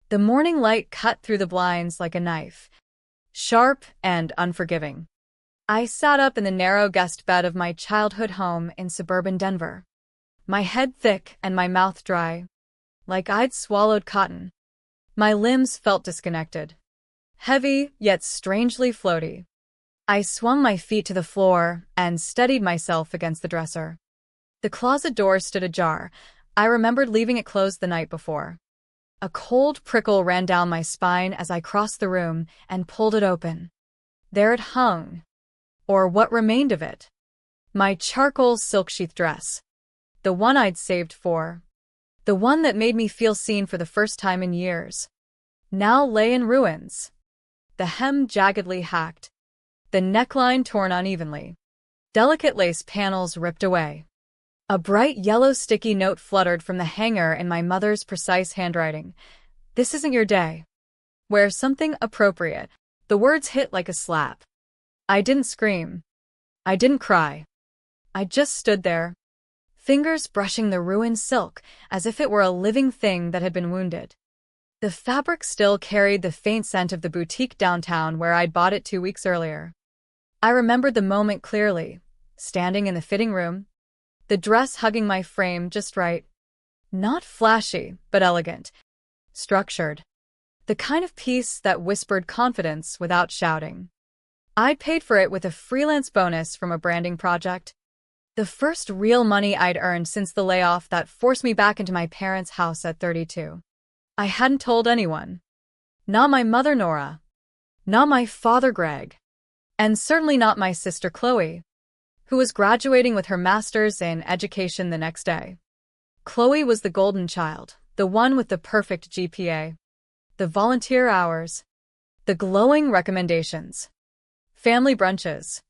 The morning light cut through the blinds like a knife, sharp and unforgiving. I sat up in the narrow guest bed of my childhood home in suburban Denver, my head thick and my mouth dry, like I'd swallowed cotton. My limbs felt disconnected, heavy yet strangely floaty. I swung my feet to the floor and steadied myself against the dresser. The closet door stood ajar. I remembered leaving it closed the night before. A cold prickle ran down my spine as I crossed the room and pulled it open. There it hung, or what remained of it. My charcoal silk-sheath dress. The one I'd saved for. The one that made me feel seen for the first time in years. Now lay in ruins. The hem jaggedly hacked. The neckline torn unevenly. Delicate lace panels ripped away. A bright yellow sticky note fluttered from the hanger in my mother's precise handwriting. "This isn't your day. Wear something appropriate." The words hit like a slap. I didn't scream. I didn't cry. I just stood there, fingers brushing the ruined silk as if it were a living thing that had been wounded. The fabric still carried the faint scent of the boutique downtown where I'd bought it 2 weeks earlier. I remembered the moment clearly, standing in the fitting room, the dress hugging my frame just right. Not flashy, but elegant. Structured. The kind of piece that whispered confidence without shouting. I'd paid for it with a freelance bonus from a branding project. The first real money I'd earned since the layoff that forced me back into my parents' house at 32. I hadn't told anyone. Not my mother Nora. Not my father Greg. And certainly not my sister Chloe, who was graduating with her master's in education the next day. Chloe was the golden child, the one with the perfect GPA. The volunteer hours. The glowing recommendations. Family brunches.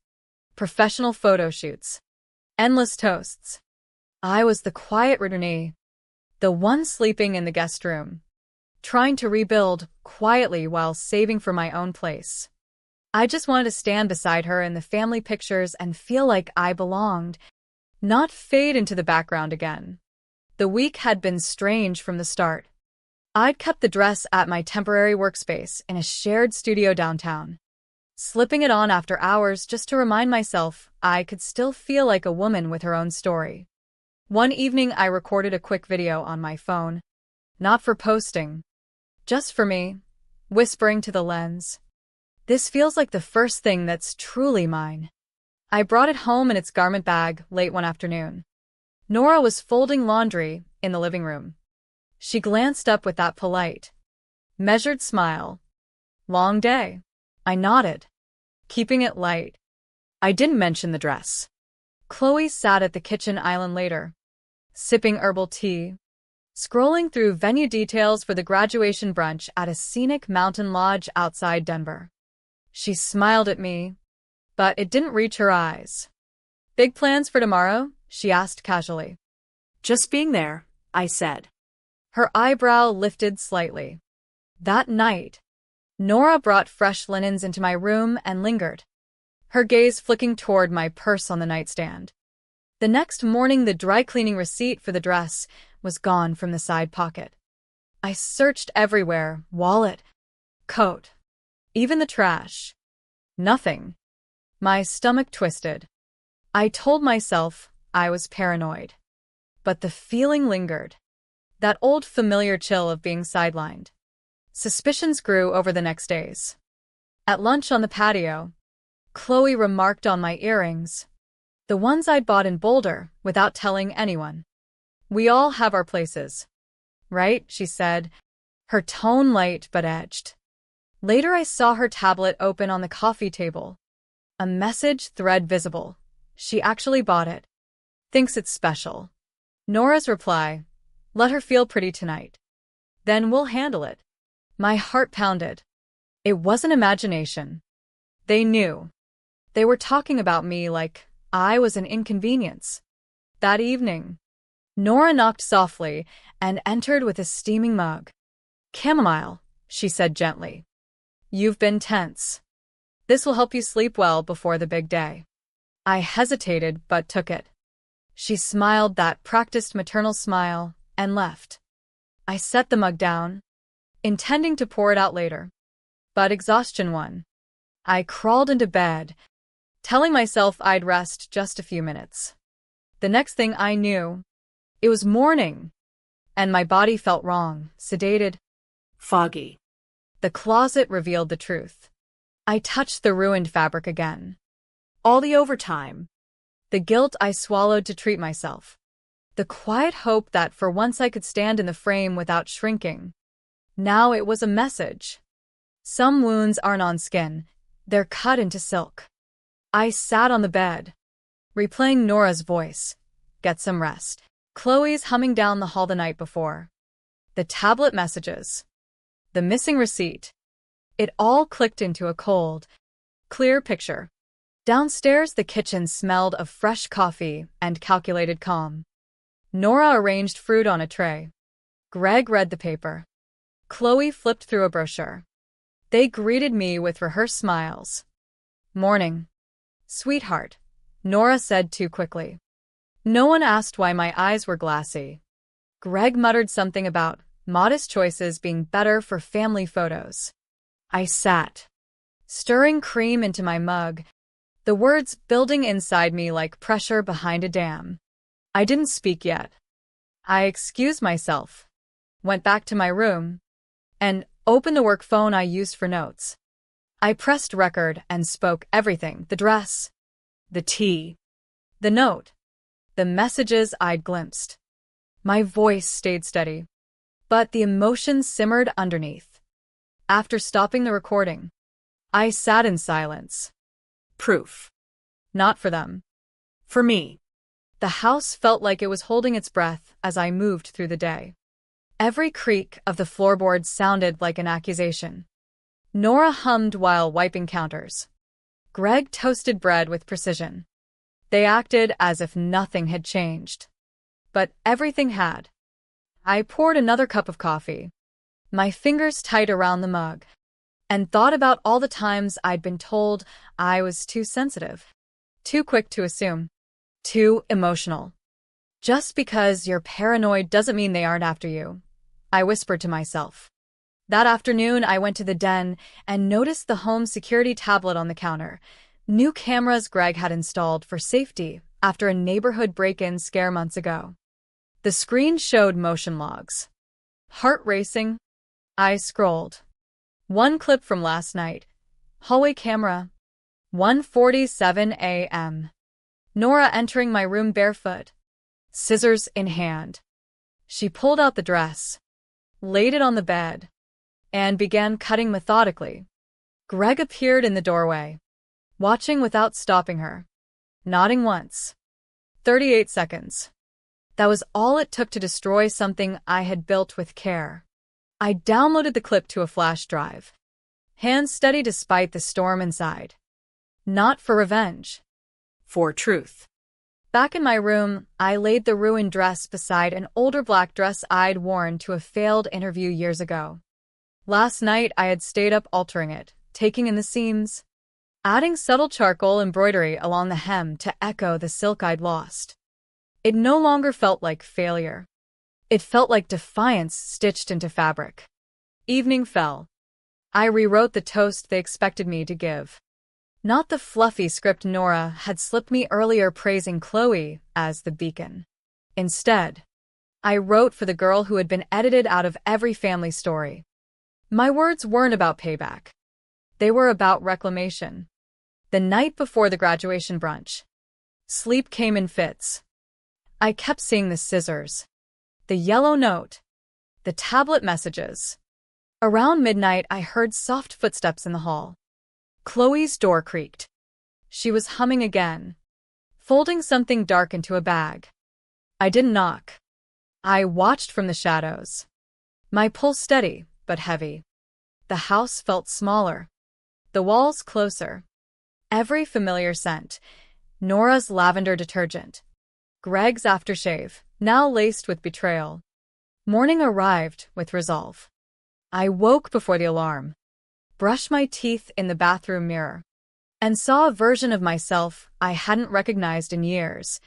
Professional photo shoots. Endless toasts. I was the quiet returnee, the one sleeping in the guest room, trying to rebuild quietly while saving for my own place. I just wanted to stand beside her in the family pictures and feel like I belonged, not fade into the background again. The week had been strange from the start. I'd kept the dress at my temporary workspace in a shared studio downtown, slipping it on after hours just to remind myself I could still feel like a woman with her own story. One evening I recorded a quick video on my phone, not for posting, just for me, whispering to the lens. This feels like the first thing that's truly mine. I brought it home in its garment bag late one afternoon. Nora was folding laundry in the living room. She glanced up with that polite, measured smile. "Long day." I nodded, keeping it light. I didn't mention the dress. Chloe sat at the kitchen island later, sipping herbal tea, scrolling through venue details for the graduation brunch at a scenic mountain lodge outside Denver. She smiled at me, but it didn't reach her eyes. "Big plans for tomorrow?" she asked casually. "Just being there," I said. Her eyebrow lifted slightly. That night, Nora brought fresh linens into my room and lingered, her gaze flicking toward my purse on the nightstand. The next morning, the dry cleaning receipt for the dress was gone from the side pocket. I searched everywhere, wallet, coat, even the trash. Nothing. My stomach twisted. I told myself I was paranoid. But the feeling lingered. That old familiar chill of being sidelined. Suspicions grew over the next days. At lunch on the patio, Chloe remarked on my earrings, the ones I'd bought in Boulder without telling anyone. "We all have our places, right?" she said, her tone light but edged. Later I saw her tablet open on the coffee table. A message thread visible. She actually bought it. Thinks it's special. Nora's reply, "Let her feel pretty tonight. Then we'll handle it." My heart pounded. It wasn't imagination. They knew. They were talking about me like I was an inconvenience. That evening, Nora knocked softly and entered with a steaming mug. "Chamomile," she said gently. "You've been tense. This will help you sleep well before the big day." I hesitated but took it. She smiled that practiced maternal smile and left. I set the mug down. intending to pour it out later. But exhaustion won. I crawled into bed, telling myself I'd rest just a few minutes. The next thing I knew, it was morning, and my body felt wrong, sedated, foggy. The closet revealed the truth. I touched the ruined fabric again. All the overtime. The guilt I swallowed to treat myself. The quiet hope that for once I could stand in the frame without shrinking. Now it was a message. Some wounds aren't on skin, they're cut into silk. I sat on the bed, replaying Nora's voice. Get some rest. Chloe's humming down the hall the night before. The tablet messages. The missing receipt. It all clicked into a cold, clear picture. Downstairs, the kitchen smelled of fresh coffee and calculated calm. Nora arranged fruit on a tray. Greg read the paper. Chloe flipped through a brochure. They greeted me with rehearsed smiles. Morning. Sweetheart, Nora said too quickly. No one asked why my eyes were glassy. Greg muttered something about modest choices being better for family photos. I sat, stirring cream into my mug, the words building inside me like pressure behind a dam. I didn't speak yet. I excused myself, went back to my room, and opened the work phone I used for notes. I pressed record and spoke everything: the dress, the tea, the note, the messages I'd glimpsed. My voice stayed steady, but the emotion simmered underneath. After stopping the recording, I sat in silence. Proof. Not for them. For me. The house felt like it was holding its breath as I moved through the day. Every creak of the floorboards sounded like an accusation. Nora hummed while wiping counters. Greg toasted bread with precision. They acted as if nothing had changed. But everything had. I poured another cup of coffee, my fingers tight around the mug, and thought about all the times I'd been told I was too sensitive, too quick to assume, too emotional. Just because you're paranoid doesn't mean they aren't after you, I whispered to myself. That afternoon, I went to the den and noticed the home security tablet on the counter. New cameras Greg had installed for safety after a neighborhood break-in scare months ago. The screen showed motion logs. Heart racing. I scrolled. One clip from last night. Hallway camera. 1:47 a.m. Nora entering my room barefoot, scissors in hand. She pulled out the dress, laid it on the bed, and began cutting methodically. Greg appeared in the doorway, watching without stopping her, nodding once. 38 seconds. That was all it took to destroy something I had built with care. I downloaded the clip to a flash drive, hands steady despite the storm inside. Not for revenge. For truth. Back in my room, I laid the ruined dress beside an older black dress I'd worn to a failed interview years ago. Last night, I had stayed up altering it, taking in the seams, adding subtle charcoal embroidery along the hem to echo the silk I'd lost. It no longer felt like failure. It felt like defiance stitched into fabric. Evening fell. I rewrote the toast they expected me to give. Not the fluffy script Nora had slipped me earlier praising Chloe as the beacon. Instead, I wrote for the girl who had been edited out of every family story. My words weren't about payback. They were about reclamation. The night before the graduation brunch, sleep came in fits. I kept seeing the scissors, the yellow note, the tablet messages. Around midnight, I heard soft footsteps in the hall. Chloe's door creaked. She was humming again, folding something dark into a bag. I didn't knock. I watched from the shadows. My pulse steady, but heavy. The house felt smaller, the walls closer. Every familiar scent, Nora's lavender detergent, Greg's aftershave, now laced with betrayal. Morning arrived with resolve. I woke before the alarm, brushed my teeth in the bathroom mirror, and saw a version of myself I hadn't recognized in years.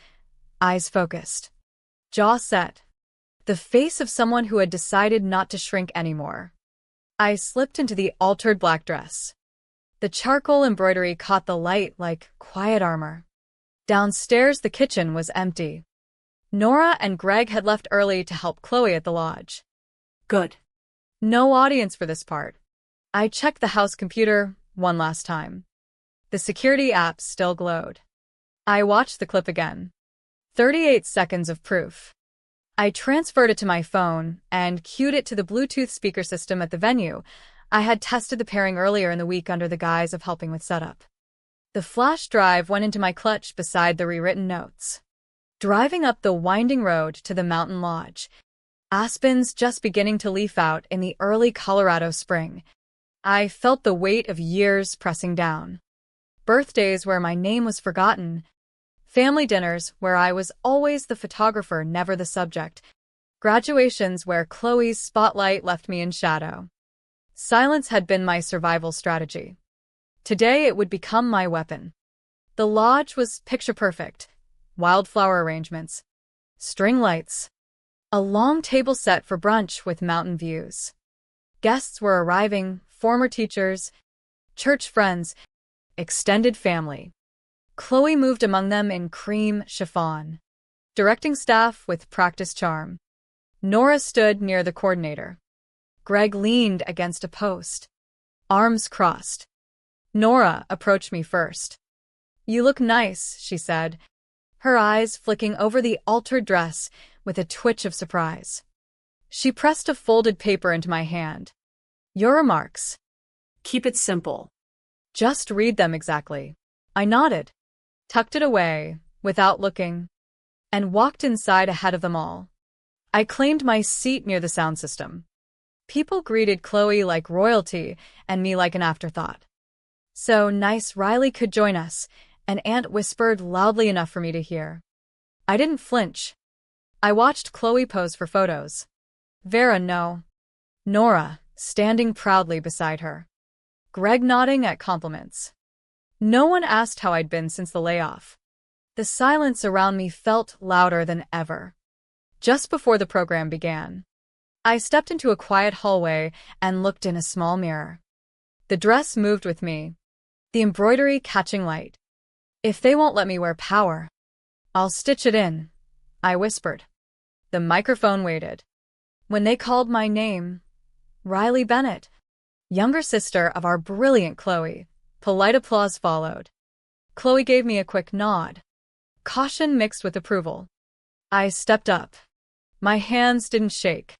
Eyes focused, jaw set, the face of someone who had decided not to shrink anymore. I slipped into the altered black dress. The charcoal embroidery caught the light like quiet armor. Downstairs, the kitchen was empty. Nora and Greg had left early to help Chloe at the lodge. Good. No audience for this part. I checked the house computer one last time. The security app still glowed. I watched the clip again. 38 seconds of proof. I transferred it to my phone and cued it to the Bluetooth speaker system at the venue. I had tested the pairing earlier in the week under the guise of helping with setup. The flash drive went into my clutch beside the rewritten notes. Driving up the winding road to the mountain lodge, aspens just beginning to leaf out in the early Colorado spring, I felt the weight of years pressing down. Birthdays where my name was forgotten, family dinners where I was always the photographer, never the subject, graduations where Chloe's spotlight left me in shadow. Silence had been my survival strategy. Today it would become my weapon. The lodge was picture-perfect. Wildflower arrangements, string lights, a long table set for brunch with mountain views. Guests were arriving, former teachers, church friends, extended family. Chloe moved among them in cream chiffon, directing staff with practiced charm. Nora stood near the coordinator. Greg leaned against a post, arms crossed. Nora approached me first. "You look nice," she said, her eyes flicking over the altered dress with a twitch of surprise. She pressed a folded paper into my hand. "Your remarks." Keep it simple. "Just read them exactly." I nodded, tucked it away, without looking, and walked inside ahead of them all. I claimed my seat near the sound system. People greeted Chloe like royalty and me like an afterthought. "So nice Riley could join us," an aunt whispered loudly enough for me to hear. I didn't flinch. I watched Chloe pose for photos. Vera, no. Nora, standing proudly beside her. Greg nodding at compliments. No one asked how I'd been since the layoff. The silence around me felt louder than ever. Just before the program began, I stepped into a quiet hallway and looked in a small mirror. The dress moved with me, the embroidery catching light. "If they won't let me wear power, I'll stitch it in," I whispered. The microphone waited. When they called my name, Riley Bennett, younger sister of our brilliant Chloe, polite applause followed. Chloe gave me a quick nod, caution mixed with approval. I stepped up. My hands didn't shake.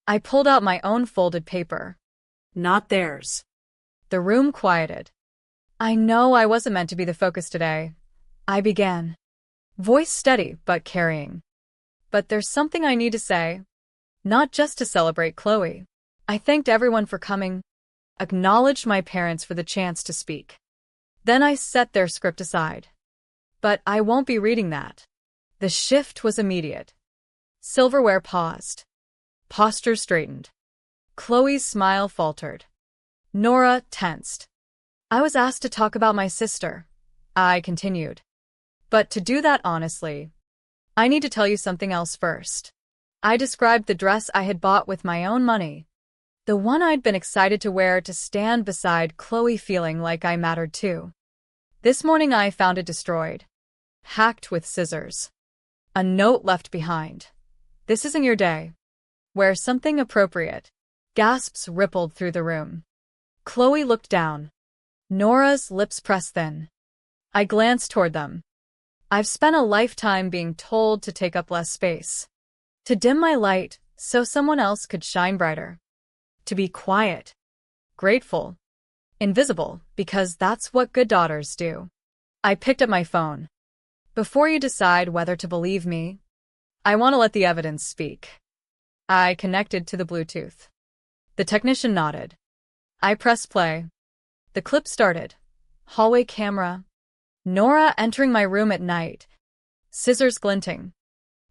I pulled out my own folded paper. Not theirs. The room quieted. "I know I wasn't meant to be the focus today," I began, voice steady but carrying. "But there's something I need to say, not just to celebrate Chloe. I thanked everyone for coming, acknowledged my parents for the chance to speak. Then I set their script aside. But I won't be reading that." The shift was immediate. Silverware paused. Posture straightened. Chloe's smile faltered. Nora tensed. "I was asked to talk about my sister," I continued. "But to do that honestly, I need to tell you something else first." I described the dress I had bought with my own money, the one I'd been excited to wear to stand beside Chloe, feeling like I mattered too. This morning I found it destroyed, hacked with scissors. A note left behind. "This isn't your day. Wear something appropriate." Gasps rippled through the room. Chloe looked down. Nora's lips pressed thin. I glanced toward them. I've spent a lifetime being told to take up less space, to dim my light so someone else could shine brighter, to be quiet, grateful, invisible, because that's what good daughters do. I picked up my phone. "Before you decide whether to believe me, I want to let the evidence speak." I connected to the Bluetooth. The technician nodded. I pressed play. The clip started. Hallway camera. Nora entering my room at night. Scissors glinting.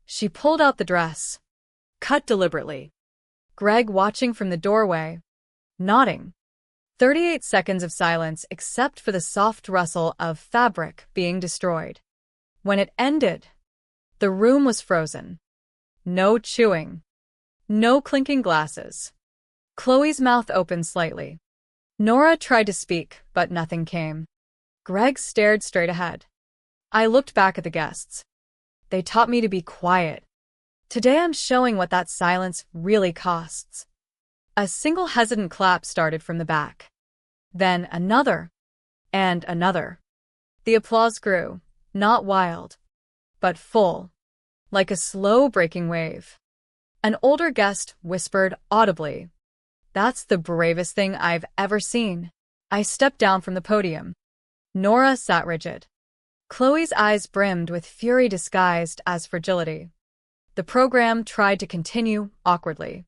She pulled out the dress. Cut deliberately. Greg watching from the doorway. Nodding. 38 seconds of silence except for the soft rustle of fabric being destroyed. When it ended, the room was frozen. No chewing. No clinking glasses. Chloe's mouth opened slightly. Nora tried to speak, but nothing came. Greg stared straight ahead. I looked back at the guests. They taught me to be quiet. Today I'm showing what that silence really costs. A single hesitant clap started from the back. Then another. And another. The applause grew, not wild, but full, like a slow breaking wave. An older guest whispered audibly, "That's the bravest thing I've ever seen." I stepped down from the podium. Nora sat rigid. Chloe's eyes brimmed with fury disguised as fragility. The program tried to continue awkwardly.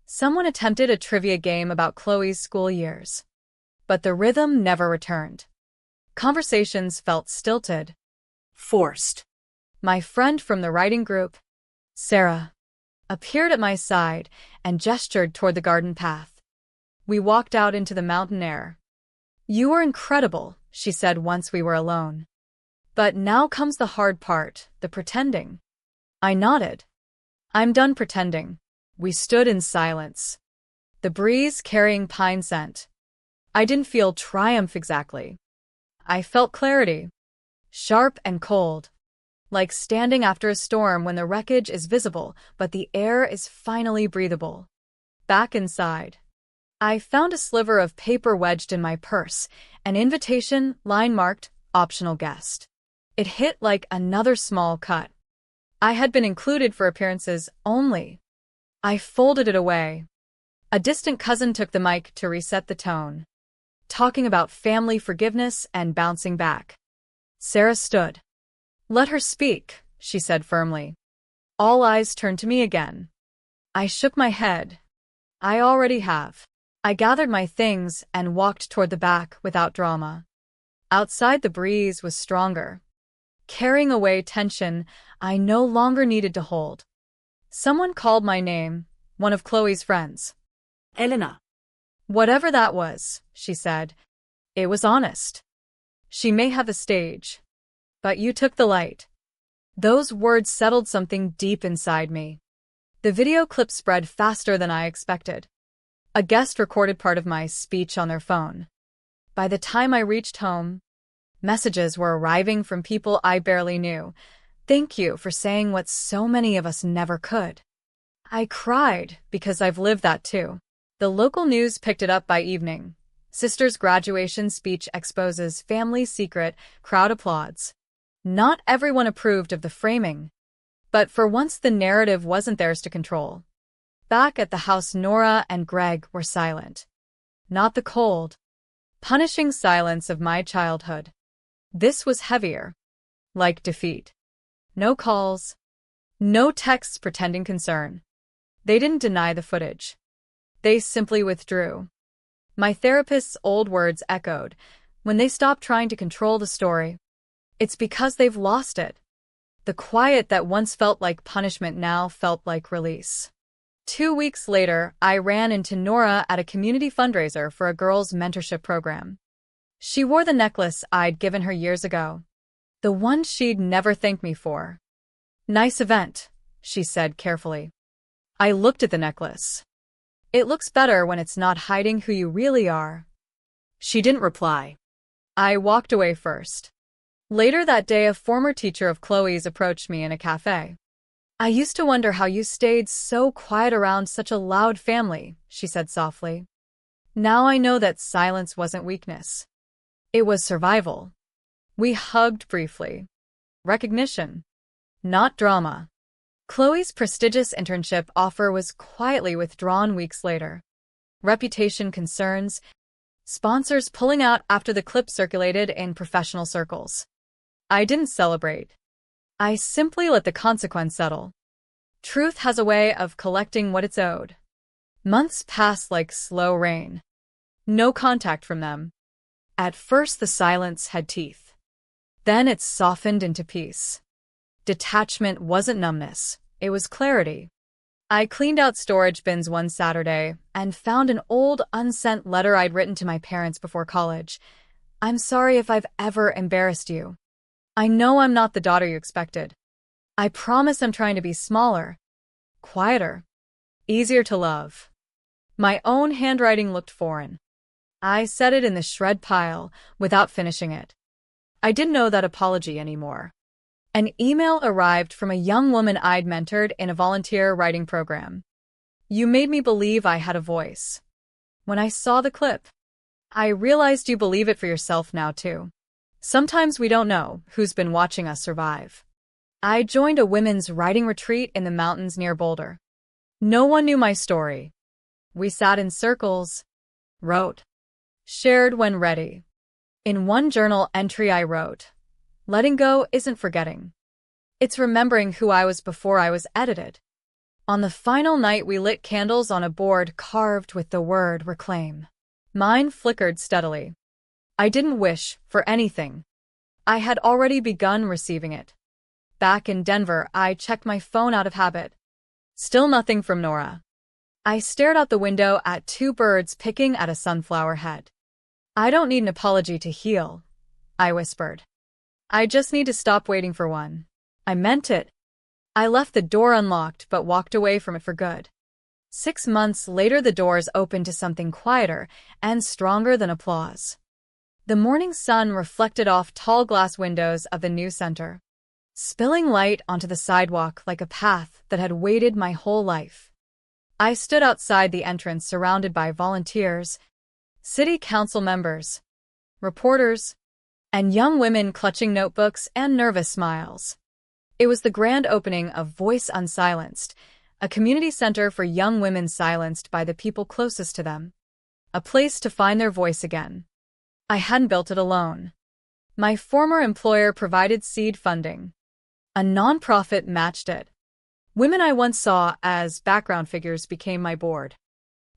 Someone attempted a trivia game about Chloe's school years. But the rhythm never returned. Conversations felt stilted. Forced. My friend from the writing group, Sarah, appeared at my side and gestured toward the garden path. We walked out into the mountain air. "You were incredible," she said once we were alone. "But now comes the hard part, the pretending." I nodded. "I'm done pretending." We stood in silence. The breeze carrying pine scent. I didn't feel triumph exactly. I felt clarity. Sharp and cold. Like standing after a storm when the wreckage is visible, but the air is finally breathable. Back inside. I found a sliver of paper wedged in my purse, an invitation, line marked, optional guest. It hit like another small cut. I had been included for appearances only. I folded it away. A distant cousin took the mic to reset the tone, talking about family forgiveness and bouncing back. Sarah stood. "Let her speak," she said firmly. All eyes turned to me again. I shook my head. "I already have." I gathered my things and walked toward the back without drama. Outside the breeze was stronger, carrying away tension I no longer needed to hold. Someone called my name, one of Chloe's friends. Elena. "Whatever that was," she said. "It was honest. She may have the stage, but you took the light." Those words settled something deep inside me. The video clip spread faster than I expected. A guest recorded part of my speech on their phone. By the time I reached home, messages were arriving from people I barely knew. "Thank you for saying what so many of us never could." I cried because I've lived that too. The local news picked it up by evening. Sister's graduation speech exposes family secret, crowd applauds. Not everyone approved of the framing, but for once the narrative wasn't theirs to control. Back at the house, Nora and Greg were silent. Not the cold, punishing silence of my childhood. This was heavier, like defeat. No calls, no texts pretending concern. They didn't deny the footage. They simply withdrew. My therapist's old words echoed when they stopped trying to control the story. It's because they've lost it. The quiet that once felt like punishment now felt like release. 2 weeks later, I ran into Nora at a community fundraiser for a girls' mentorship program. She wore the necklace I'd given her years ago. The one she'd never thanked me for. "Nice event," she said carefully. I looked at the necklace. "It looks better when it's not hiding who you really are." She didn't reply. I walked away first. Later that day, a former teacher of Chloe's approached me in a cafe. "I used to wonder how you stayed so quiet around such a loud family," she said softly. "Now I know that silence wasn't weakness. It was survival." We hugged briefly. Recognition, not drama. Chloe's prestigious internship offer was quietly withdrawn weeks later. Reputation concerns, sponsors pulling out after the clip circulated in professional circles. I didn't celebrate. I simply let the consequence settle. Truth has a way of collecting what it's owed. Months passed like slow rain. No contact from them. At first the silence had teeth. Then it softened into peace. Detachment wasn't numbness, it was clarity. I cleaned out storage bins one Saturday and found an old, unsent letter I'd written to my parents before college. "I'm sorry if I've ever embarrassed you. I know I'm not the daughter you expected. I promise I'm trying to be smaller, quieter, easier to love." My own handwriting looked foreign. I set it in the shred pile without finishing it. I didn't know that apology anymore. An email arrived from a young woman I'd mentored in a volunteer writing program. You made me believe I had a voice. When I saw the clip, I realized you believe it for yourself now too. Sometimes we don't know who's been watching us survive. I joined a women's writing retreat in the mountains near Boulder. No one knew my story. We sat in circles, wrote, shared when ready. In one journal entry I wrote, letting go isn't forgetting. It's remembering who I was before I was edited. On the final night we lit candles on a board carved with the word reclaim. Mine flickered steadily. I didn't wish for anything. I had already begun receiving it. Back in Denver, I checked my phone out of habit. Still nothing from Nora. I stared out the window at two birds picking at a sunflower head. I don't need an apology to heal, I whispered. I just need to stop waiting for one. I meant it. I left the door unlocked but walked away from it for good. 6 months later the doors opened to something quieter and stronger than applause. The morning sun reflected off tall glass windows of the new center, spilling light onto the sidewalk like a path that had waited my whole life. I stood outside the entrance surrounded by volunteers, city council members, reporters, and young women clutching notebooks and nervous smiles. It was the grand opening of Voice Unsilenced, a community center for young women silenced by the people closest to them. A place to find their voice again. I hadn't built it alone. My former employer provided seed funding. A nonprofit matched it. Women I once saw as background figures became my board.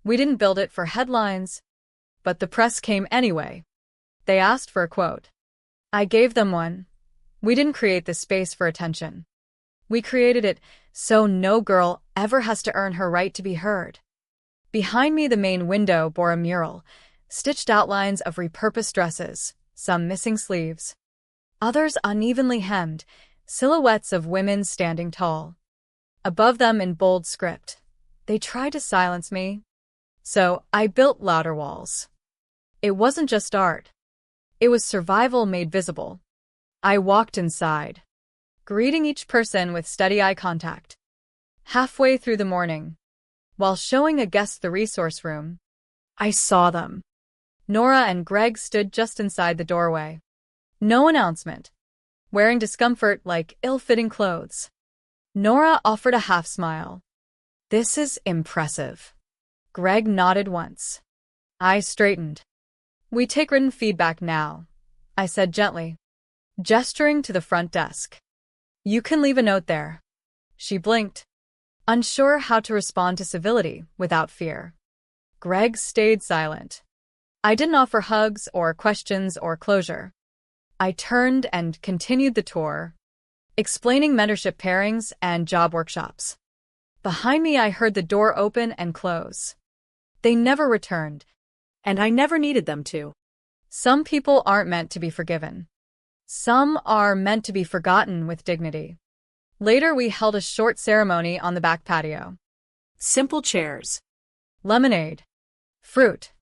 We didn't build it for headlines, but the press came anyway. They asked for a quote. I gave them one. We didn't create this space for attention. We created it so no girl ever has to earn her right to be heard. Behind me, the main window bore a mural, stitched outlines of repurposed dresses, some missing sleeves, others unevenly hemmed, silhouettes of women standing tall. Above them in bold script, they tried to silence me. So I built louder walls. It wasn't just art. It was survival made visible. I walked inside, greeting each person with steady eye contact. Halfway through the morning, while showing a guest the resource room, I saw them. Nora and Greg stood just inside the doorway. No announcement. Wearing discomfort like ill-fitting clothes. Nora offered a half smile. This is impressive. Greg nodded once. I straightened. We take written feedback now, I said gently, gesturing to the front desk. You can leave a note there. She blinked, unsure how to respond to civility without fear. Greg stayed silent. I didn't offer hugs or questions or closure. I turned and continued the tour, explaining mentorship pairings and job workshops. Behind me, I heard the door open and close. They never returned, And I never needed them to. Some people aren't meant to be forgiven. Some are meant to be forgotten with dignity. Later, we held a short ceremony on the back patio. Simple chairs. Lemonade. Fruit.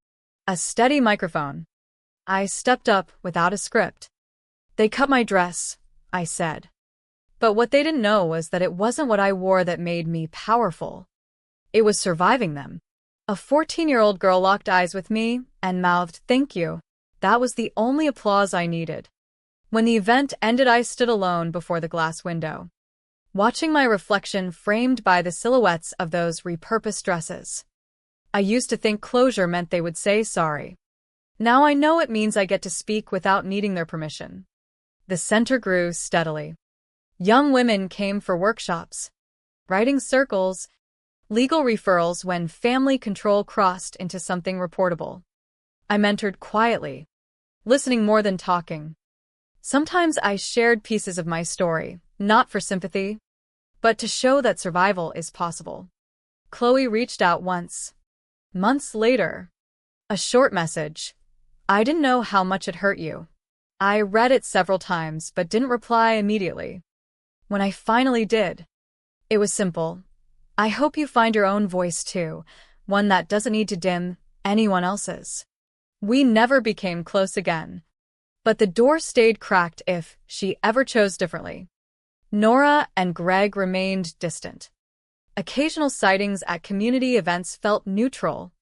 A steady microphone. I stepped up without a script. They cut my dress, I said. But what they didn't know was that it wasn't what I wore that made me powerful. It was surviving them. A 14-year-old girl locked eyes with me and mouthed, "Thank you." That was the only applause I needed. When the event ended, I stood alone before the glass window, watching my reflection framed by the silhouettes of those repurposed dresses. I used to think closure meant they would say sorry. Now I know it means I get to speak without needing their permission. The center grew steadily. Young women came for workshops, writing circles, legal referrals when family control crossed into something reportable. I mentored quietly, listening more than talking. Sometimes I shared pieces of my story, not for sympathy, but to show that survival is possible. Chloe reached out once. Months later, a short message. I didn't know how much it hurt you. I read it several times but didn't reply immediately. When I finally did, it was simple. I hope you find your own voice too, one that doesn't need to dim anyone else's. We never became close again. But the door stayed cracked if she ever chose differently. Nora and Greg remained distant. Occasional sightings at community events felt neutral,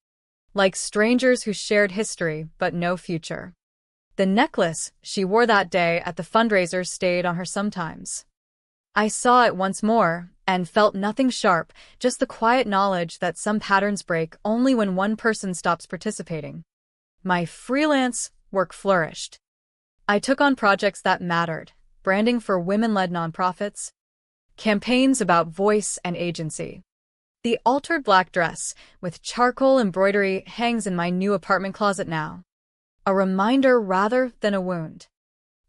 like strangers who shared history but no future. The necklace she wore that day at the fundraiser stayed on her sometimes. I saw it once more and felt nothing sharp, just the quiet knowledge that some patterns break only when one person stops participating. My freelance work flourished. I took on projects that mattered, branding for women-led nonprofits, campaigns about voice and agency. The altered black dress with charcoal embroidery hangs in my new apartment closet now, a reminder rather than a wound.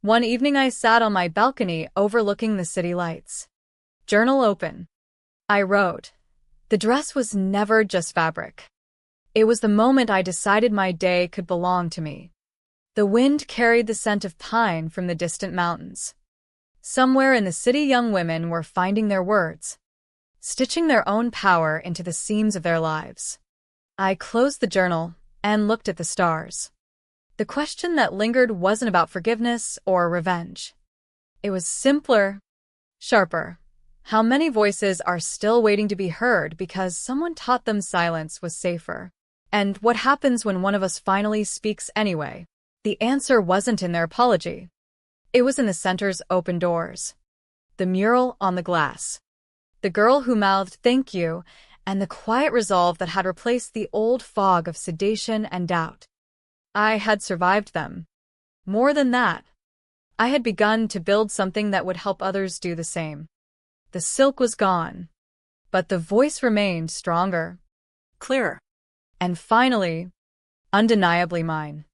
One evening I sat on my balcony overlooking the city lights. Journal open. I wrote, "The dress was never just fabric. It was the moment I decided my day could belong to me." The wind carried the scent of pine from the distant mountains. Somewhere in the city, young women were finding their words, stitching their own power into the seams of their lives. I closed the journal and looked at the stars. The question that lingered wasn't about forgiveness or revenge. It was simpler, sharper. How many voices are still waiting to be heard because someone taught them silence was safer? And what happens when one of us finally speaks anyway? The answer wasn't in their apology. It was in the center's open doors. The mural on the glass. The girl who mouthed "thank you," and the quiet resolve that had replaced the old fog of sedation and doubt. I had survived them. More than that, I had begun to build something that would help others do the same. The silk was gone, but the voice remained stronger, Clearer. and finally, undeniably mine.